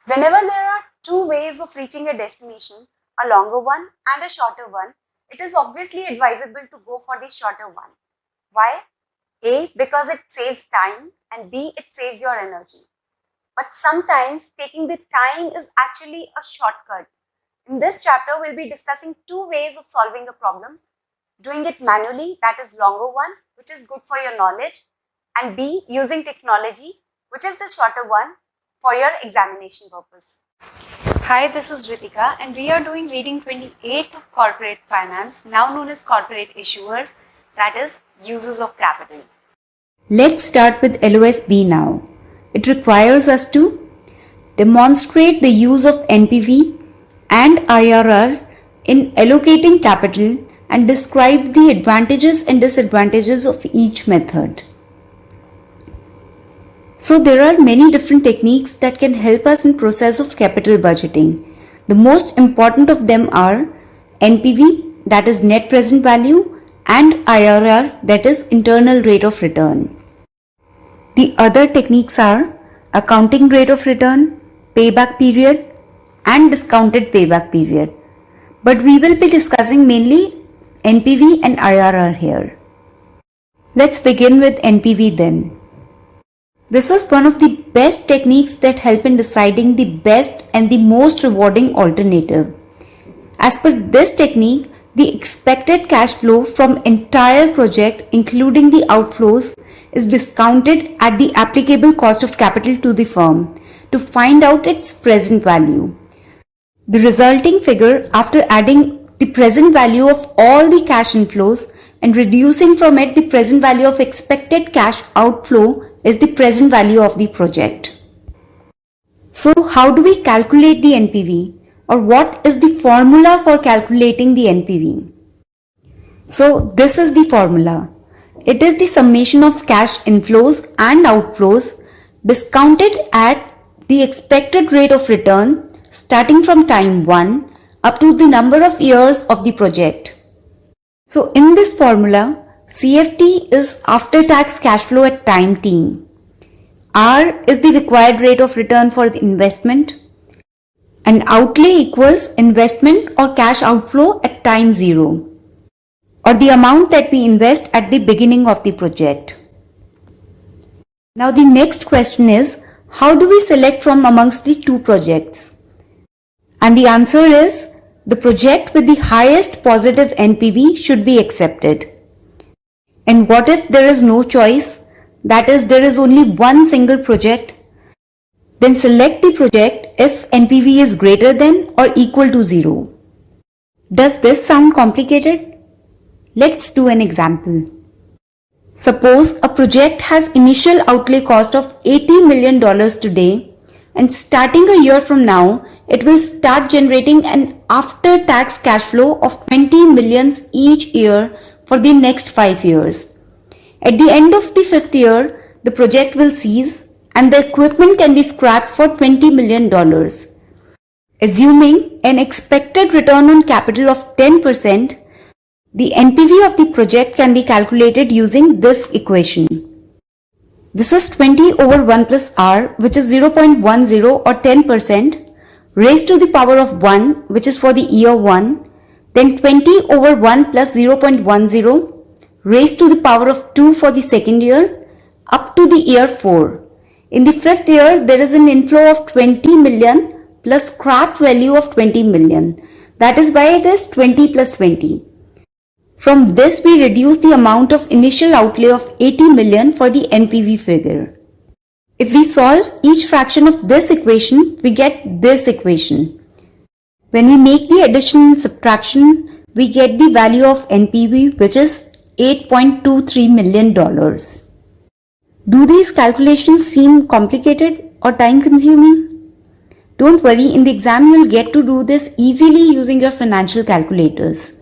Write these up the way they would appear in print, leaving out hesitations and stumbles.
Whenever there are two ways of reaching a destination, a longer one and a shorter one, it is obviously advisable to go for the shorter one. Why? A, because it saves time, and B, it saves your energy. But sometimes taking the time is actually a shortcut. In this chapter, we'll be discussing two ways of solving a problem. Doing it manually, that is longer one, which is good for your knowledge, and B, using technology, which is the shorter one, for your examination purpose. Hi, this is Ritika and we are doing reading 28th of Corporate Finance, now known as Corporate Issuers, that is Uses of Capital. Let's start with LOSB now. It requires us to demonstrate the use of NPV and IRR in allocating capital and describe the advantages and disadvantages of each method. So there are many different techniques that can help us in process of capital budgeting. The most important of them are NPV, that is net present value, and IRR, that is internal rate of return. The other techniques are accounting rate of return, payback period, and discounted payback period. But we will be discussing mainly NPV and IRR here. Let's begin with NPV then. This is one of the best techniques that help in deciding the best and the most rewarding alternative. As per this technique, the expected cash flow from entire project, including the outflows, is discounted at the applicable cost of capital to the firm to find out its present value. The resulting figure, after adding the present value of all the cash inflows and reducing from it the present value of expected cash outflow, is the present value of the project. So how do we calculate the NPV, or what is the formula for calculating the NPV? So this is the formula. It is the summation of cash inflows and outflows discounted at the expected rate of return starting from time 1 up to the number of years of the project. So in this formula, CFT is after-tax cash flow at time t. R is the required rate of return for the investment, and outlay equals investment or cash outflow at time 0, or the amount that we invest at the beginning of the project. Now the next question is, how do we select from amongst the two projects? And the answer is, the project with the highest positive NPV should be accepted. And what if there is no choice? That is, there is only one single project? Then select the project if NPV is greater than or equal to 0. Does this sound complicated? Let's do an example. Suppose a project has initial outlay cost of $80 million today, and starting a year from now, it will start generating an after-tax cash flow of 20 millions each year for the next 5 years. At the end of the 5th year, the project will cease and the equipment can be scrapped for $20 million. Assuming an expected return on capital of 10%, the NPV of the project can be calculated using this equation. This is 20 over 1 plus R, which is 0.10 or 10%, raised to the power of 1, which is for the year 1, then 20 over 1 plus 0.10, raised to the power of 2 for the second year, up to the year 4. In the 5th year, there is an inflow of 20 million plus scrap value of 20 million. That is why this 20 plus 20. From this, we reduce the amount of initial outlay of 80 million for the NPV figure. If we solve each fraction of this equation, we get this equation. When we make the addition and subtraction, we get the value of NPV, which is $8.23 million. Do these calculations seem complicated or time consuming? Don't worry, in the exam you'll get to do this easily using your financial calculators.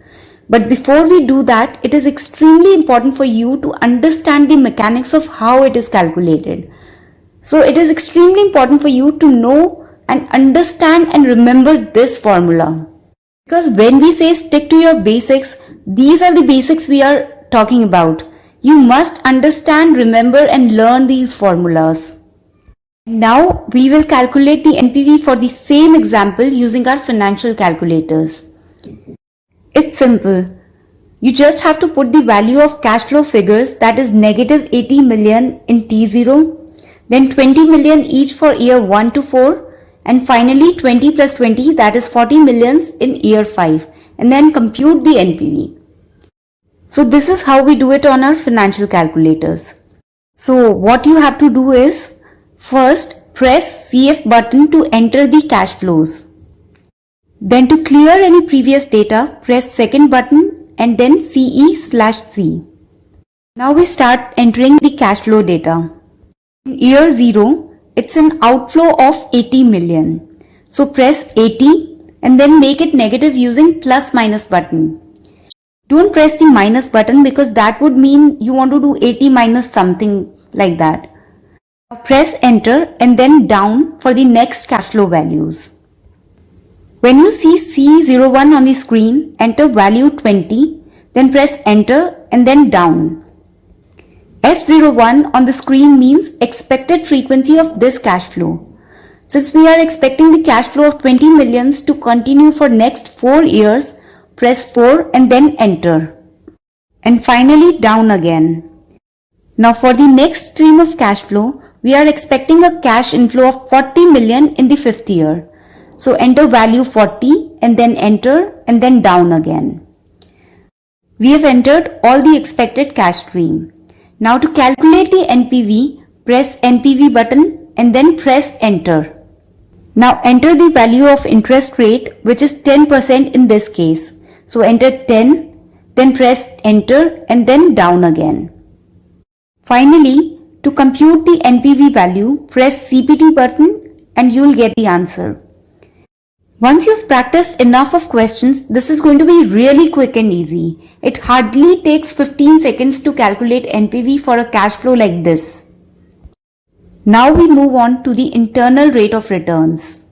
But before we do that, it is extremely important for you to understand the mechanics of how it is calculated. So it is extremely important for you to know and understand and remember this formula. Because when we say stick to your basics, these are the basics we are talking about. You must understand, remember and learn these formulas. Now we will calculate the NPV for the same example using our financial calculators. It's simple. You just have to put the value of cash flow figures, that is negative 80 million in T0, then 20 million each for year 1 to 4, and finally 20 plus 20, that is 40 millions in year 5, and then compute the NPV. So this is how we do it on our financial calculators. So what you have to do is, first press CF button to enter the cash flows. Then to clear any previous data, press second button and then CE/C. Now we start entering the cash flow data. In year 0, it's an outflow of 80 million. So press 80 and then make it negative using plus minus button. Don't press the minus button because that would mean you want to do 80 minus something like that. Now press enter and then down for the next cash flow values. When you see C01 on the screen, enter value 20, then press enter and then down. F01 on the screen means expected frequency of this cash flow. Since we are expecting the cash flow of 20 millions to continue for next 4 years, press 4 and then enter. And finally down again. Now for the next stream of cash flow, we are expecting a cash inflow of 40 million in the 5th year. So enter value 40 and then enter and then down again. We have entered all the expected cash stream. Now to calculate the NPV, press NPV button and then press enter. Now enter the value of interest rate, which is 10% in this case. So enter 10, then press enter and then down again. Finally, to compute the NPV value, press CPT button and you will get the answer. Once you've practiced enough of questions, this is going to be really quick and easy. It hardly takes 15 seconds to calculate NPV for a cash flow like this. Now we move on to the internal rate of returns.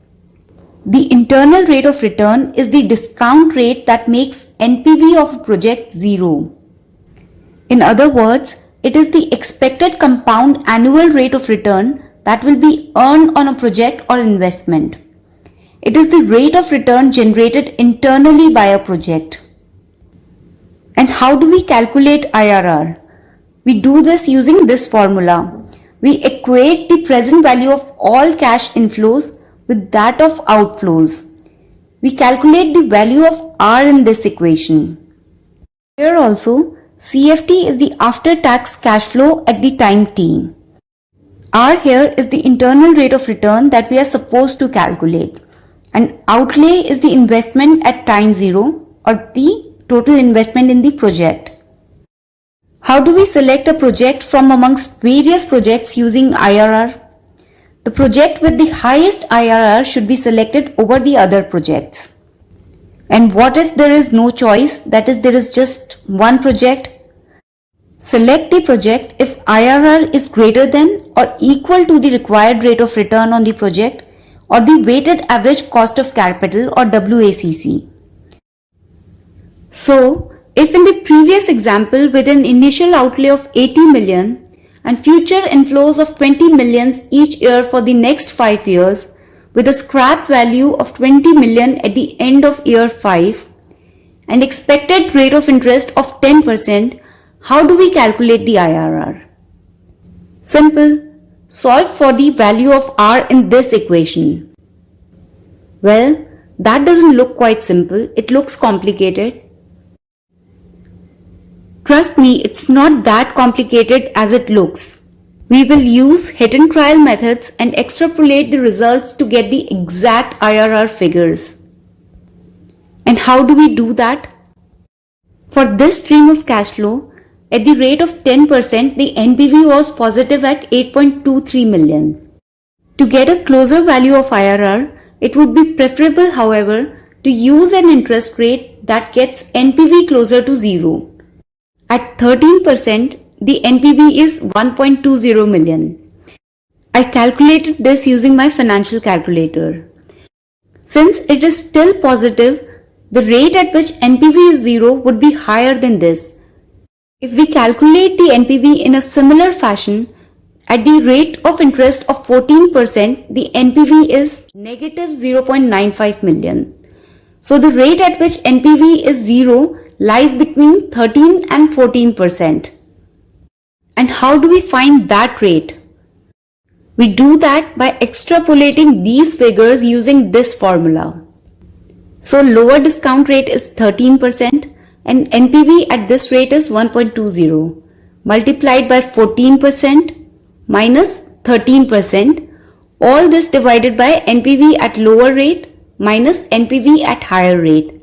The internal rate of return is the discount rate that makes NPV of a project zero. In other words, it is the expected compound annual rate of return that will be earned on a project or investment. It is the rate of return generated internally by a project. And how do we calculate IRR? We do this using this formula. We equate the present value of all cash inflows with that of outflows. We calculate the value of R in this equation. Here also, CFT is the after-tax cash flow at the time T. R here is the internal rate of return that we are supposed to calculate. And outlay is the investment at time 0 or the total investment in the project. How do we select a project from amongst various projects using IRR? The project with the highest IRR should be selected over the other projects. And what if there is no choice, that is, there is just one project? Select the project if IRR is greater than or equal to the required rate of return on the project or the weighted average cost of capital or WACC. So, if in the previous example with an initial outlay of 80 million and future inflows of 20 millions each year for the next 5 years with a scrap value of 20 million at the end of year 5 and expected rate of interest of 10%, how do we calculate the IRR? Simple. Solve for the value of R in this equation. Well, that doesn't look quite simple. It looks complicated. Trust me, it's not that complicated as it looks. We will use hit and trial methods and extrapolate the results to get the exact IRR figures. And how do we do that? For this stream of cash flow, at the rate of 10%, the NPV was positive at 8.23 million. To get a closer value of IRR, it would be preferable, however, to use an interest rate that gets NPV closer to 0. At 13%, the NPV is 1.20 million. I calculated this using my financial calculator. Since it is still positive, the rate at which NPV is 0 would be higher than this. If we calculate the NPV in a similar fashion At the rate of interest of 14%, the NPV is negative 0.95 million. So the rate at which NPV is 0 lies between 13 and 14%. And how do we find that rate? We do that by extrapolating these figures using this formula. So lower discount rate is 13% and NPV at this rate is 1.20 multiplied by 14% minus 13%, all this divided by NPV at lower rate minus NPV at higher rate.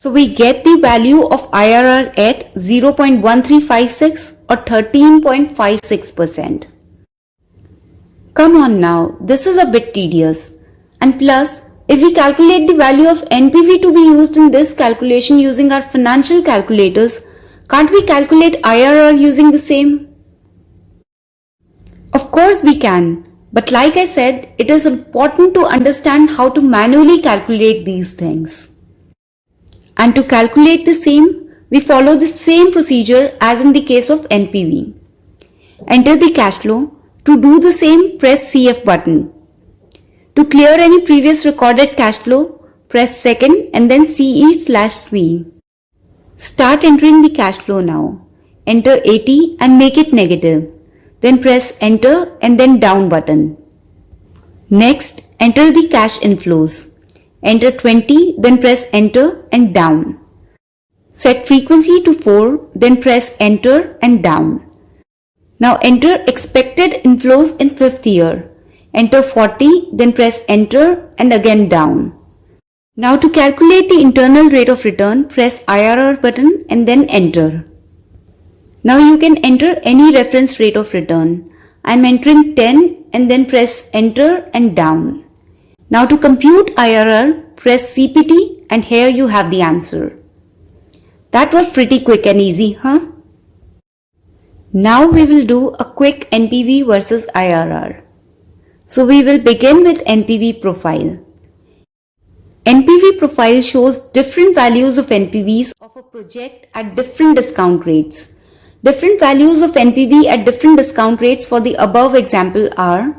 So we get the value of IRR at 0.1356 or 13.56%. Come on now, this is a bit tedious. And plus, if we calculate the value of NPV to be used in this calculation using our financial calculators, can't we calculate IRR using the same? Of course we can, but like I said, it is important to understand how to manually calculate these things. And to calculate the same, we follow the same procedure as in the case of NPV. Enter the cash flow. To do the same, press CF button. To clear any previous recorded cash flow, press second and then CE/C. Start entering the cash flow now. Enter 80 and make it negative. Then press enter and then down button. Next, enter the cash inflows. Enter 20, then press enter and down. Set frequency to 4, then press enter and down. Now enter expected inflows in 5th year. Enter 40, then press enter and again down. Now to calculate the internal rate of return, press IRR button and then enter. Now you can enter any reference rate of return. I am entering 10 and then press enter and down. Now to compute IRR, press CPT and here you have the answer. That was pretty quick and easy, huh? Now we will do a quick NPV versus IRR. So we will begin with NPV profile. NPV profile shows different values of NPVs of a project at different discount rates. Different values of NPV at different discount rates for the above example are: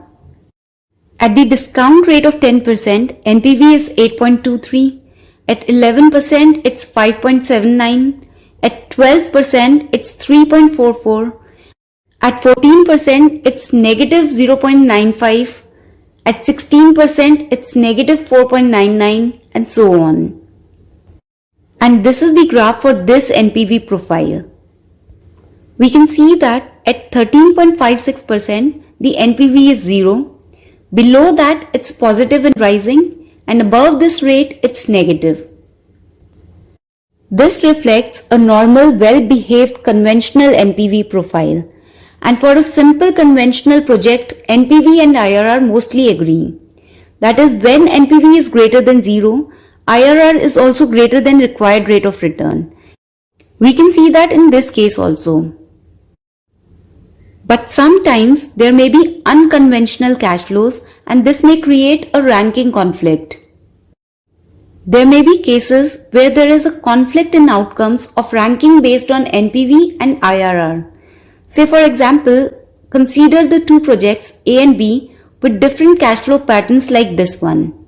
at the discount rate of 10%, NPV is 8.23. At 11%, it's 5.79. At 12%, it's 3.44. At 14%, it's negative 0.95. At 16%, it's negative 4.99 and so on. And this is the graph for this NPV profile. We can see that at 13.56%, the NPV is 0. Below that, it's positive and rising, and above this rate, it's negative. This reflects a normal, well-behaved conventional NPV profile. And for a simple conventional project, NPV and IRR mostly agree. That is, when NPV is greater than 0, IRR is also greater than required rate of return. We can see that in this case also. But sometimes there may be unconventional cash flows and this may create a ranking conflict. There may be cases where there is a conflict in outcomes of ranking based on NPV and IRR. Say for example, consider the two projects A and B with different cash flow patterns like this one.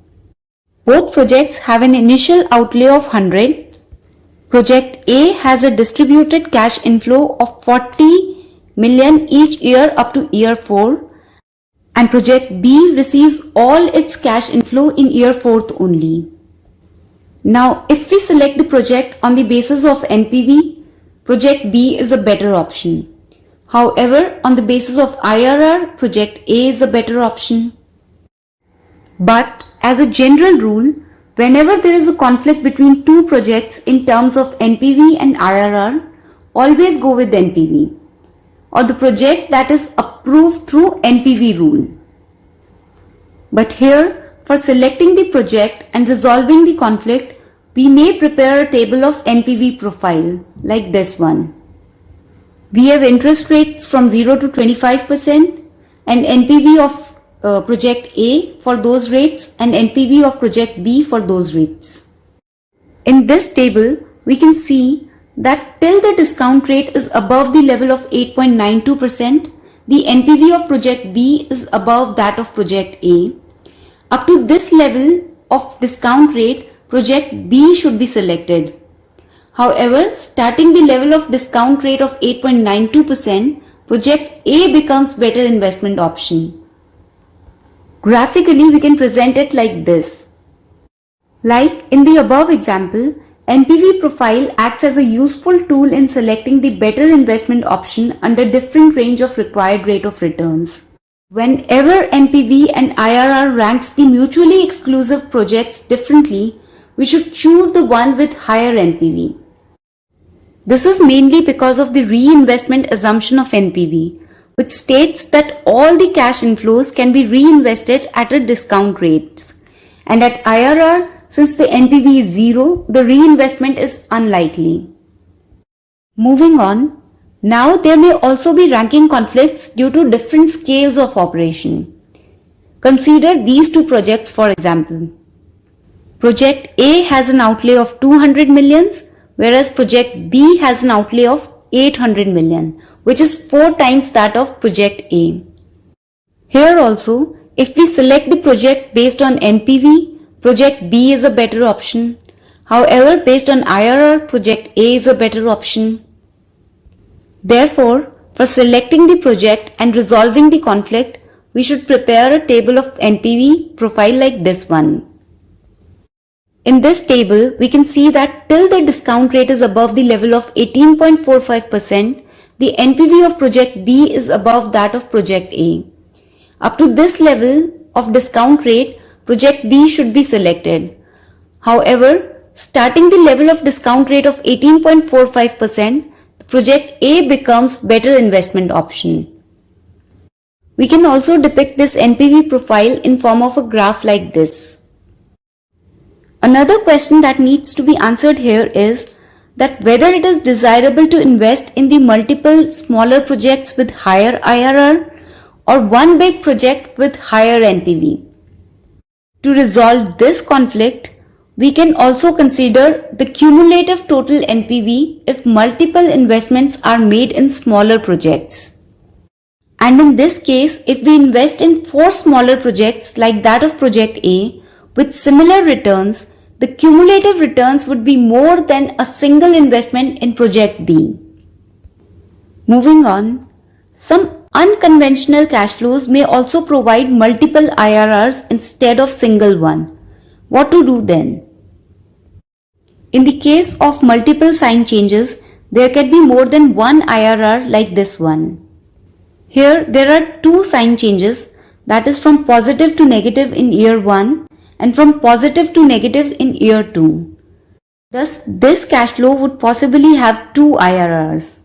Both projects have an initial outlay of 100. Project A has a distributed cash inflow of 40 million each year up to year 4, and project B receives all its cash inflow in year 4th only. Now if we select the project on the basis of NPV, project B is a better option. However, on the basis of IRR, project A is a better option. But as a general rule, whenever there is a conflict between two projects in terms of NPV and IRR, always go with NPV, or the project that is approved through NPV rule. But here, for selecting the project and resolving the conflict, we may prepare a table of NPV profile like this one. We have interest rates from 0 to 25% and NPV of project A for those rates and NPV of project B for those rates. In this table, we can see that till the discount rate is above the level of 8.92%, the NPV of project B is above that of project A. Up to this level of discount rate, project B should be selected. However, starting the level of discount rate of 8.92%, project A becomes better investment option. Graphically, we can present it like this. Like in the above example, NPV profile acts as a useful tool in selecting the better investment option under different range of required rate of returns. Whenever NPV and IRR ranks the mutually exclusive projects differently, we should choose the one with higher NPV. This is mainly because of the reinvestment assumption of NPV, which states that all the cash inflows can be reinvested at a discount rates. And at IRR, since the NPV is zero, the reinvestment is unlikely. Moving on, now there may also be ranking conflicts due to different scales of operation. Consider these two projects for example. Project A has an outlay of 200 millions, whereas project B has an outlay of 800 million, which is 4 times that of project A. Here also, if we select the project based on NPV, project B is a better option. However, based on IRR, project A is a better option. Therefore, for selecting the project and resolving the conflict, we should prepare a table of NPV profile like this one. In this table, we can see that till the discount rate is above the level of 18.45%, the NPV of project B is above that of project A. Up to this level of discount rate, project B should be selected. However, starting the level of discount rate of 18.45%, project A becomes better investment option. We can also depict this NPV profile in form of a graph like this. Another question that needs to be answered here is that whether it is desirable to invest in the multiple smaller projects with higher IRR or one big project with higher NPV. To resolve this conflict, we can also consider the cumulative total NPV if multiple investments are made in smaller projects. And in this case, if we invest in 4 smaller projects like that of project A with similar returns, the cumulative returns would be more than a single investment in project B. Moving on, some unconventional cash flows may also provide multiple IRRs instead of single one. What to do then? In the case of multiple sign changes, there can be more than one IRR like this one. Here there are 2 sign changes, that is from positive to negative in year 1 and from positive to negative in year 2. Thus, this cash flow would possibly have 2 IRRs.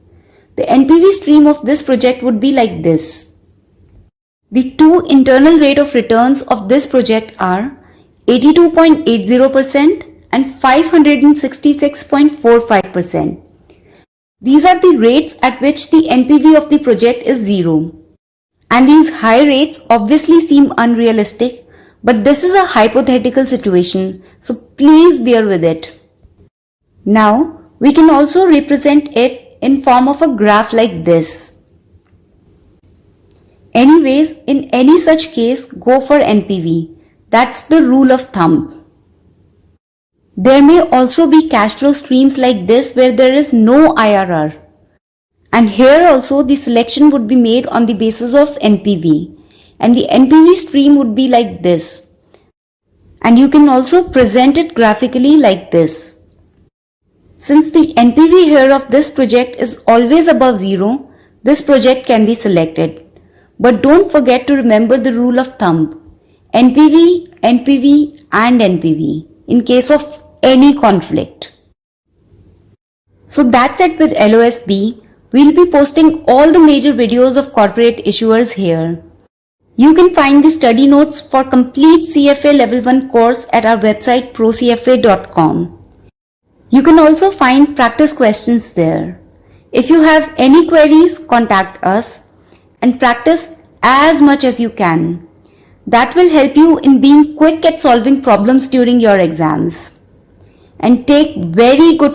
The NPV stream of this project would be like this. The 2 internal rate of returns of this project are 82.80% and 566.45%. These are the rates at which the NPV of the project is 0. And these high rates obviously seem unrealistic, but this is a hypothetical situation, so please bear with it. Now, we can also represent it in form of a graph like this. Anyways, in any such case, go for NPV. That's the rule of thumb. There may also be cash flow streams like this where there is no IRR. And here also the selection would be made on the basis of NPV. And the NPV stream would be like this. And you can also present it graphically like this. Since the NPV here of this project is always above 0, this project can be selected. But don't forget to remember the rule of thumb. NPV, NPV and NPV in case of any conflict. So that's it with LOSB. We'll be posting all the major videos of corporate issuers here. You can find the study notes for complete CFA Level 1 course at our website procfa.com. You can also find practice questions there. If you have any queries, contact us and practice as much as you can. That will help you in being quick at solving problems during your exams. And take very good